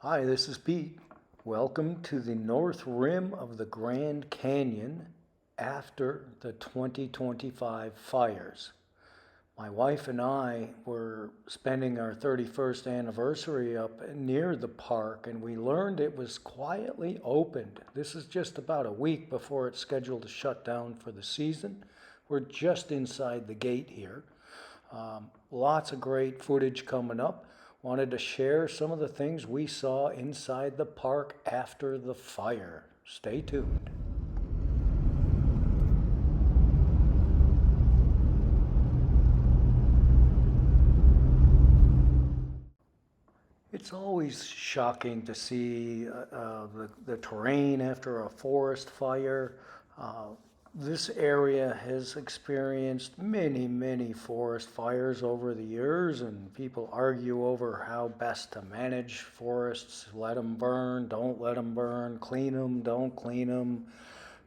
Hi, this is Pete. Welcome to the north rim of the Grand Canyon after the 2025 fires. My wife and I were spending our 31st anniversary up near the park, and we learned it was quietly opened. This is just about a week before it's scheduled to shut down for the season. We're just inside the gate here. Lots of great footage coming up. Wanted to share some of the things we saw inside the park after the fire. Stay tuned. It's always shocking to see the terrain after a forest fire. Uh, this area has experienced many forest fires over the years, and people argue over how best to manage forests. Let them burn, don't let them burn, clean them, don't clean them.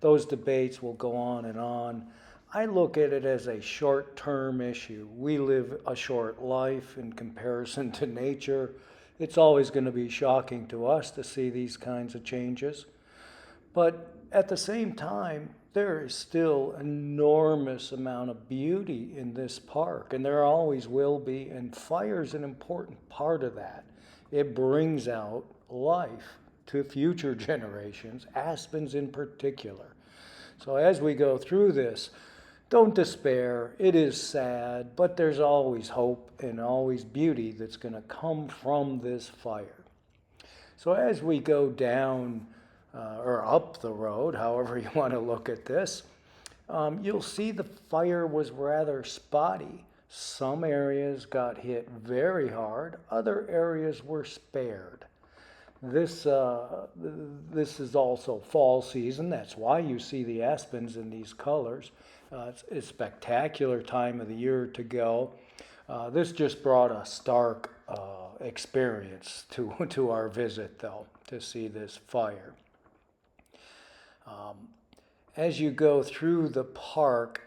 Those debates will go on and on. I look at it as a short term issue. We live a short life in comparison to nature. It's always going to be shocking to us to see these kinds of changes. But at the same time, there is still enormous amount of beauty in this park, and there always will be, and fire is an important part of that. It brings out life to future generations, aspens in particular. So as we go through this, don't despair. It is sad, but there's always hope and always beauty that's going to come from this fire. So as we go down or up the road, however you want to look at this, you'll see the fire was rather spotty. Some areas got hit very hard, other areas were spared. This is also fall season. That's why you see the aspens in these colors. It's a spectacular time of the year to go. This just brought a stark experience to our visit, though, to see this fire. As you go through the park,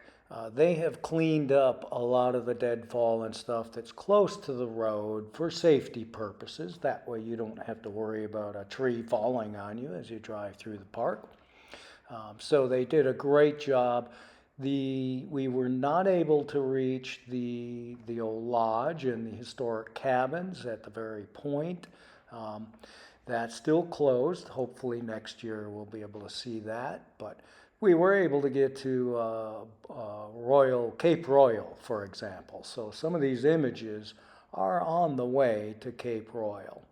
they have cleaned up a lot of the deadfall and stuff that's close to the road for safety purposes. That way you don't have to worry about a tree falling on you as you drive through the park. So they did a great job. We were not able to reach the old lodge and the historic cabins at the very point. That's still closed. Hopefully next year we'll be able to see that. But we were able to get to Cape Royal, for example. So some of these images are on the way to Cape Royal.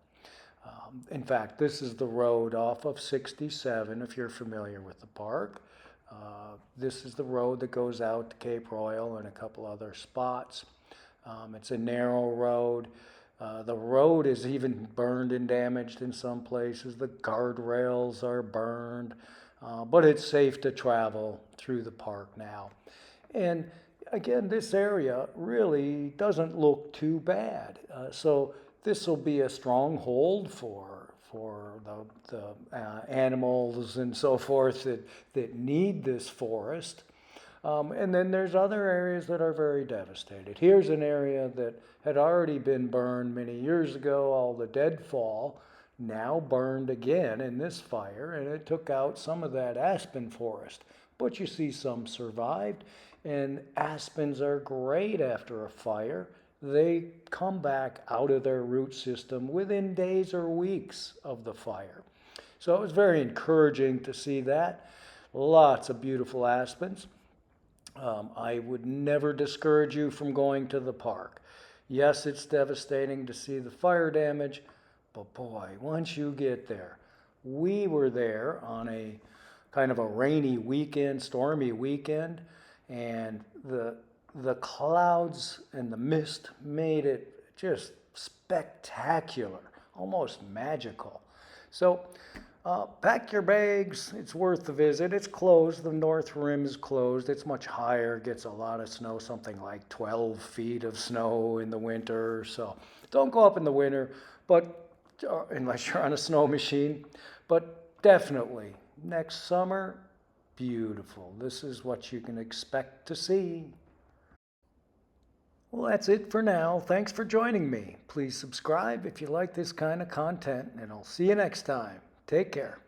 In fact, this is the road off of 67, if you're familiar with the park. This is the road that goes out to Cape Royal and a couple other spots. It's a narrow road. The road is even burned and damaged in some places. The guardrails are burned, but it's safe to travel through the park now. And again, this area really doesn't look too bad. So this will be a stronghold for the animals and so forth that need this forest. And then there's other areas that are very devastated. Here's an area that had already been burned many years ago, all the deadfall, now burned again in this fire, and it took out some of that aspen forest. But you see some survived, and aspens are great after a fire. They come back out of their root system within days or weeks of the fire. So it was very encouraging to see that. Lots of beautiful aspens. I would never discourage you from going to the park. Yes, it's devastating to see the fire damage, but boy, once you get there, we were there on a kind of a rainy weekend, stormy weekend, and the clouds and the mist made it just spectacular, almost magical. So pack your bags. It's worth the visit. It's closed. The north rim is closed. It's much higher. Gets a lot of snow, something like 12 feet of snow in the winter. So don't go up in the winter, but unless you're on a snow machine. But definitely next summer, beautiful. This is what you can expect to see. Well, that's it for now. Thanks for joining me. Please subscribe if you like this kind of content, and I'll see you next time. Take care.